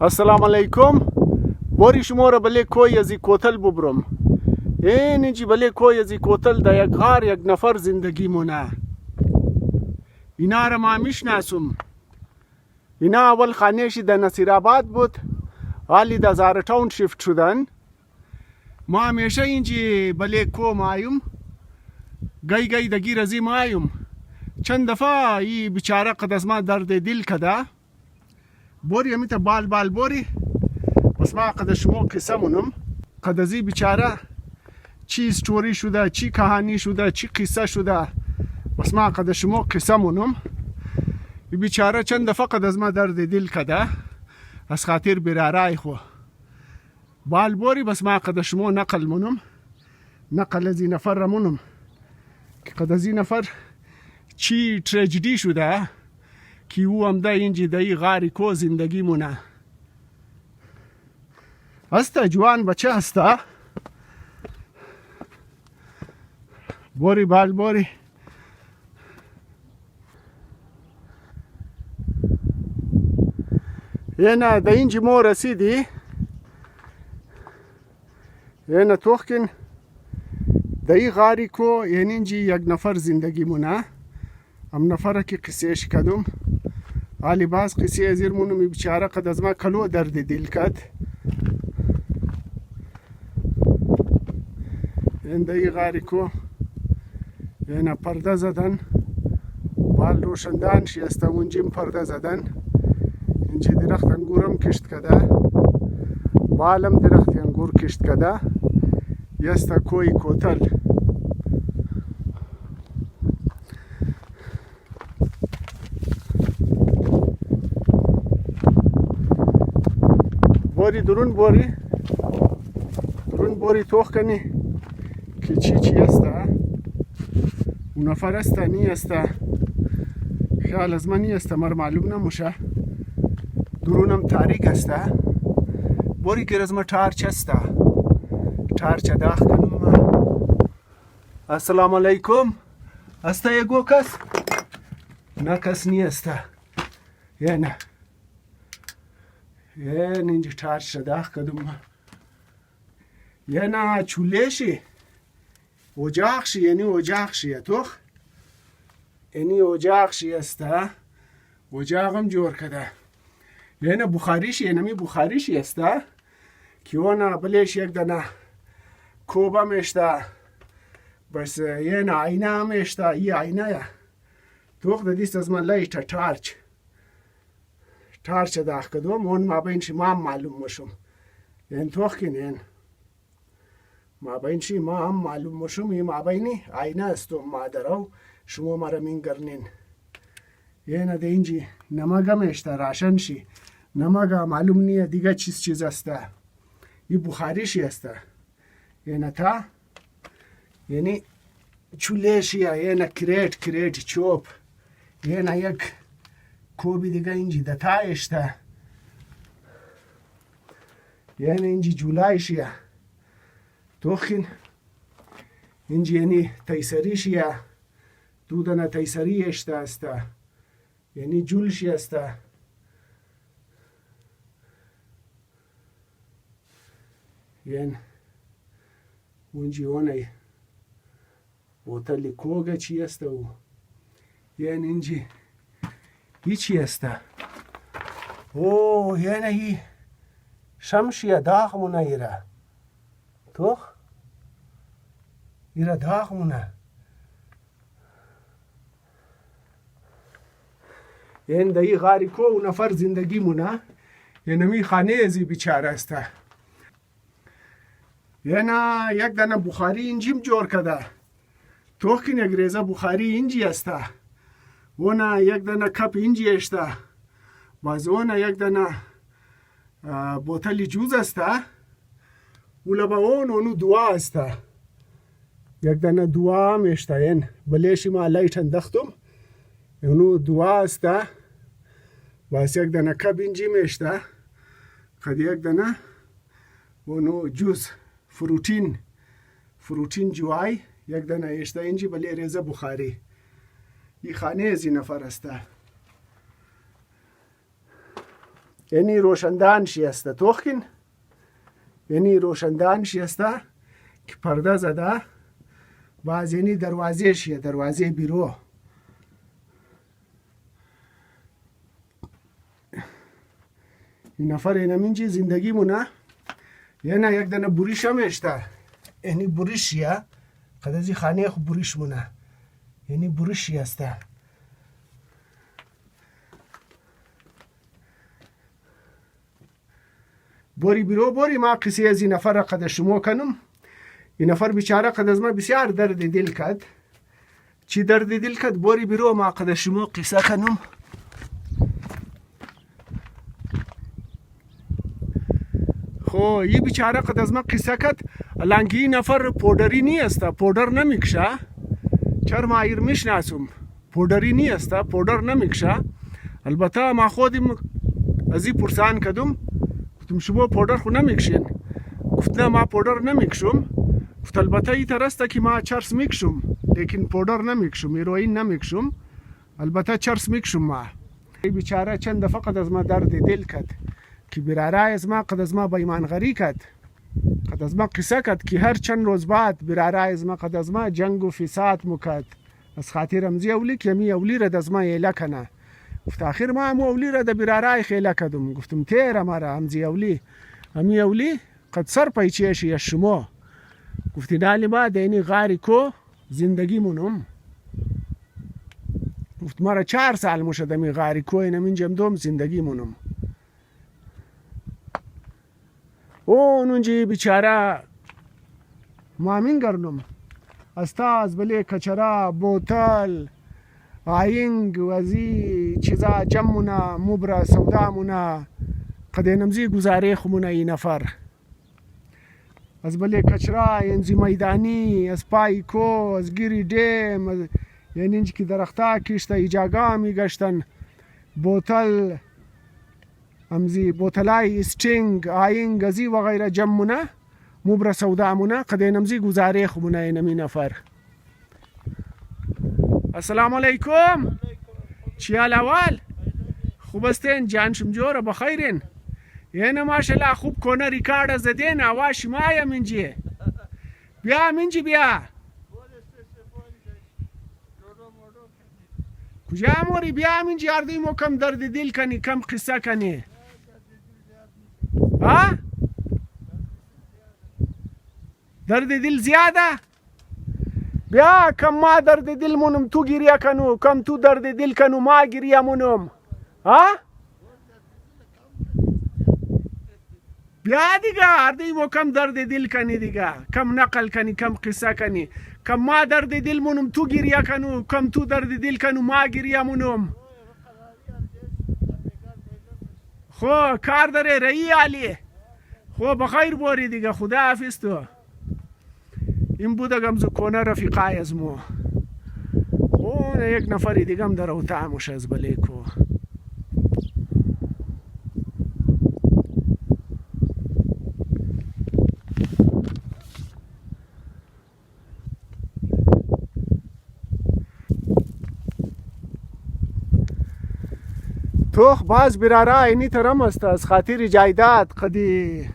السلام علیکم. باری شما را بله کوی ازی کوتل ببرم. اینجی بله کوی ازی کوتل در یک غار یک نفر زندگی مونه. اینا را ما میشناسم. اینا اول خانهشی در نصیرآباد بود، حالی در زهره تاون شیفت شدن. ما همیشه اینجی بله کو مایم، گای گای دگیر ازی مایم. چند دفعه ای بیچاره قد از ما درد دل کده. بوری همیتا بال بوری بس ما قد شما قصه منم. قد ازی بیچاره چی استوری شده، چی کهانی شده، چی قصه شده، بس ما قد شما قصه منم. ای بیچاره چند دفعه قد از ما درد دل کده، از خاطر برارای خو بال بوری بس ما قد شما نقل منم. نقل ازی نفر را منم که قد ازی نفر چی تراژدی شده که او هم ده اینجی دایی غاری کو زندگی مونه. هسته جوان بچه هسته بوری بال بوری. اینا ده اینجی مو رسیدی، اینا توخکن دایی غاری کو یعنی اینجی یک نفر زندگی مونه. هم نفره که قصهش کدم حالی باز قصه ازیر منو بیچاره قد از ما کلو درد دل کد. این دایی غاری کو اینا پرده زدن، بال روشندان شیسته اونجیم پرده زدن. اینجا درخت انگورم کشت کده، بالم درخت انگور کشت کده. یسته کوی کوتل. بوری درون بوری توخ کنی که چی هسته. اون نفر هسته نی هسته، خیال از من نی هسته، مر معلوم نموشه. درونم تاریک هسته. بوری که از ما تارچ هسته، تارچ داخ کنم. السلام علیکم. هسته یگو کس؟ نه کس نی هسته. یه نه یه اینجا تارچ داخ کدوم. یه نه چولهشی اجاقشی، یعنی اجاقشی توخ، یعنی اجاقشی هسته. اجاقم جور کده. یه نه بخاریشی، یعنی می بخاریشی هسته که اونا بلیش یک دنه کوبه میشته. بس یه نه آینه هم میشته. ای آینه توخ دیست از من لایت تارچ داخ کدوم. اون ما بینشی ما هم معلوم مشم. یعنی توخ کنین ما بینشی ما هم معلوم مشم. این ما بینی آینه است و مادرو شما مرا مینگرنین. یه نه ده اینجی نمگه میشته راشنشی. نمگه معلوم نیه دیگه چیز هسته. این بخاریشی هسته. یه نه تا یعنی چولهشی، یه نه کریت چوب. یه نه یک کوبی دیگه اینجی دتایشته. یه نه اینجی جولایشیه توخین. اینجی یعنی تیسریشیه. دودنه تیسری اشته هسته، یعنی جولشی هسته. یعنی اونجی اونه بوتلی کوگه چی هسته او. یعنی اینجی هیچی هسته. اوه یعنی هی شمشیه داغمونه ایره توخ. ایره داغمونه. یعنی دایی غاری کو و نفر زندگی مونه. یعنی می خانه ازی بیچاره هسته. یعنی یک دنه بخاری اینجیم جور کده. توخ کن یک ریزه بخاری اینجی هسته. اونا یک دنه کپ اینجی اشته. باز اونا یک دنه بوتلی جوز هسته. اولا با اونو دوا هسته. یک دنه دوا هم اشته. یعنی بلیشی ما لایت اندختم اونو دوا هسته. باز یک دنه کپ اینجی میشته. قد یک دنه اونو جوز فروتین جوای یک دنه اشته اینجی بلی ریزه بخاری. این خانه از این نفر هسته. یعنی روشندان شیسته توخکن، یعنی روشندان شیسته که پرده زده، باز یعنی دروازه شیه، دروازه بیرو. این نفر اینمینجی زندگی مونه یعنی یک دنه بوریش هم اشته، یعنی بوریش شیه قدازی خانه خو بوریش مونه، یعنی بوریش شیسته. بوری بیرو بوری ما قصه از این نفر قد شما کنم. این نفر بیچاره قد از ما بسیار درد دل کد. چی درد دل کد؟ بوری بیرو ما قد شما قصه کنم. خو یه بیچاره قد از ما قصه کد. الانگی این نفر پودری نیست، پودر نمیکشه. چرا ما ایر میشناسم پودری نیست، پودر نمیکشه. البته ما خودم از این پرسان کدم، گفتم شما پودر خو نمیکشین؟ گفت نه ما پودر نمیکشم. گفت البته این ترسته که ما چرس میکشم لیکن پودر نمیکشم، هیروئین نمیکشم، البته چرس میکشم. ما بیچاره چند دفعه قد از ما درد دل کد که برارای از ما قد از ما بیمانغری کد، قد از ما قصه کد که هر چند روز بعد برارای از ما قد از ما جنگ و فساد مکد از خاطر امزی اولی که می اولی رد از ما ایله کنه. گفت آخر ما هم اولی رد برارای خیله کدم. گفتم تیر مرا امزی اولی امی اولی قد سر پیچیشی یا شما. گفتی نالی ما دینی غاری کو زندگی منم. گفت مرا 4 سال مشد امی غاری کو اینم اینجم دوم زندگی منم. اونجی بیچاره مامین گرنم استاز بله کچرا بوتل آینگ وزی چیزا جمعنا مبرا سودامونا قدینمزی گزاره خمونا این نفر از بله کچرا انزی میدانی از پایکو از گیری دیم یعنی اینجا که درختا کشتا ایجاگا میگشتن بوتل امزی بوتلای استینگ آینگ ازی و غیره جمعنا مبرا سودامونا قدینمزی گزاره خمونا اینمی نفر. السلام علیکم. چی حال احوال؟ خوب استین؟ جان شمجوره بخیرین؟ یعنی ماشاءالله خوب کنه ریکارد زدین آواش مایا منجی. بیا منجی بیا. کجا موری بیا منجی اردی مو کم درد دل کنی کم قصه کنی. ها؟ درد دل زیاده؟ بیا کم ما درد دل منم تو گریه کنو، کم تو درد دل کنو ما گریه منم. ها؟ بیا دیگه اردی مو کم درد دل کنی دیگه، کم نقل کنی کم قصه کنی، کم ما درد دل منم تو گریه کنو، کم تو درد دل کنو ما گریه منم. خو کار داره رئی علی. خو بخیر بوری دیگه، خدا حافظ تو. این بوده گمزو کنه رفیقای از مو. اون یک نفری دیگه هم در اوتامش از بلیکو. توخ باز برارای اینی ترم است از خاطر جایداد قدی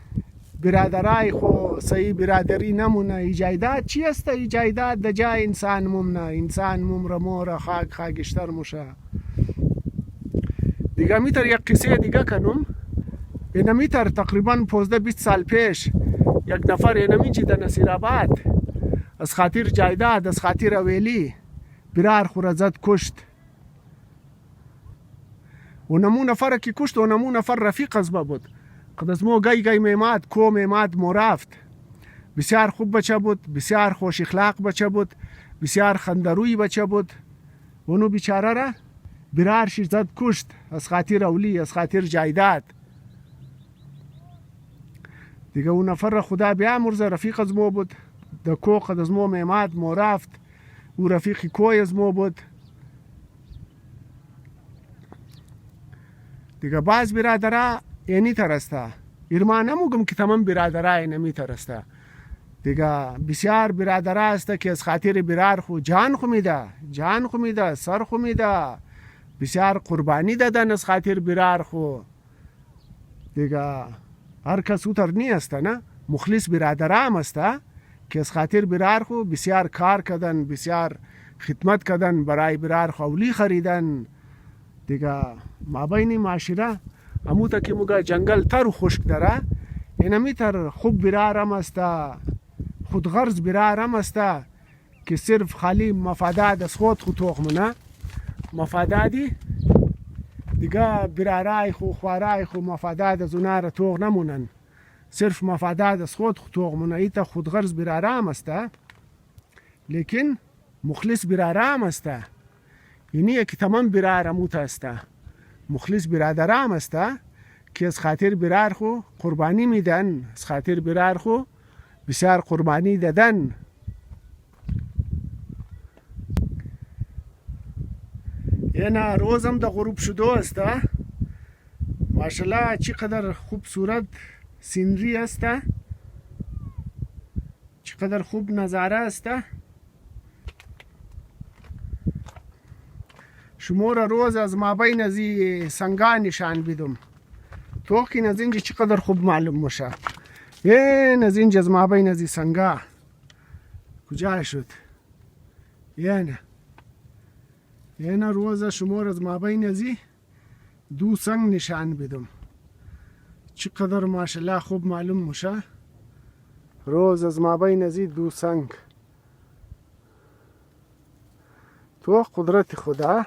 برادرای خو صحیح برادری نمونه. جایداد چی است؟ جایداد د جای انسان ممنه، انسان ممره مور خاک خاکشتر مشه دیگه. میتر یک قصه دیگه کنم. اینا میتر تقریبا 15-20 سال پیش یک نفر اینمی چی در نصیرآباد از خاطر جایداد از خاطر اویلی برار خو زد کشت. و نمو نفر که کشت و نمو نفر رفیق از با بود. قد از مو گای میماد کو میماد مو رفت. بسیار خوب بچه بود، بسیار خوش اخلاق بچه بود، بسیار خندروی بچه بود. اونو بیچاره را برار شیر زد کشت از خاطر اولی از خاطر جایداد دیگه. اون نفر را خدا بیامرزه رفیق از مو بود. د کو قد از مو میماد مو رفت. او رفیق کوی از مو بود دیگه. باز برادره اینی ترسته. ایرما نموگم که تمام برادره نمی ترسته دیگه. بسیار برادره است که از خاطر برار خو جان خو میده، جان خو میده، سر خو میده، بسیار قربانی دادن از خاطر برار خو. دیگه هر کس اوتر نیست نه، مخلص برادرام است که از خاطر برار خو بسیار کار کردن، بسیار خدمت کردن، برای برار خولی خریدن. دیگه مابین معاشره اموتا که مگه جنگل تر و خشک داره، اینمی تر خوب برارم است، خودغرض برارم است که صرف خالی مفادات از خود توغ نه، مفاداتی دیگه برارای خو خوارای خو مفادات از اونا را توغ نمونن، صرف مفادات از خود توغ مونه. ایتا خودغرض برارم است، لیکن مخلص برارم است. اینی که تمام برارم اوت است، مخلص برادرام است که از خاطر برار خو قربانی میدن، از خاطر برار خو بسیار قربانی دادن. اینا روزم در غروب شده است. ماشاءالله چقدر خوبصورت سینری است، چقدر خوب نظاره است. شما را روز از مابین از این سنگا نشان بدم، تو که از اینجا چقدر خوب معلوم میشه. این از اینجا از مابین از این سنگا کجا شد؟ این روز شما را از مابین از این دو سنگ نشان بدم، چقدر ماشاءالله خوب معلوم میشه. روز از مابین از این دو سنگ، تو قدرت خدا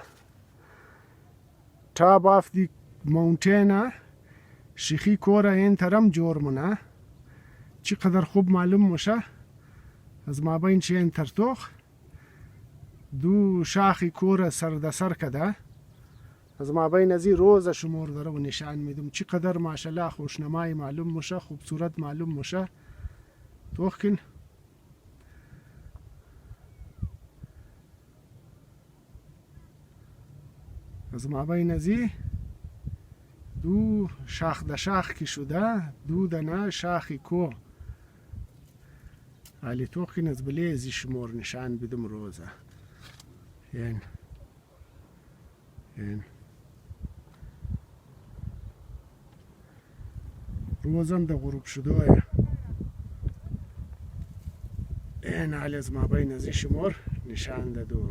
top of the mountain شیخی کوره این ترم جور منه، چقدر خوب معلوم میشه. از مابین چه این ترتوخ دو شاخی کوره سر در سر کده، از مابین از این روز شمار داره و نشان میدم، چقدر ماشاءالله خوشنمای معلوم میشه، خوبصورت معلوم میشه. توخکن از مابین از این دو شاخ در شاخ که شده، دو دنه شاخی کو حالی توخکن از بله ازی شمار نشان بدم روزه. این روزم در غروب شده. این حالی از مابین از این شمار نشان دادم.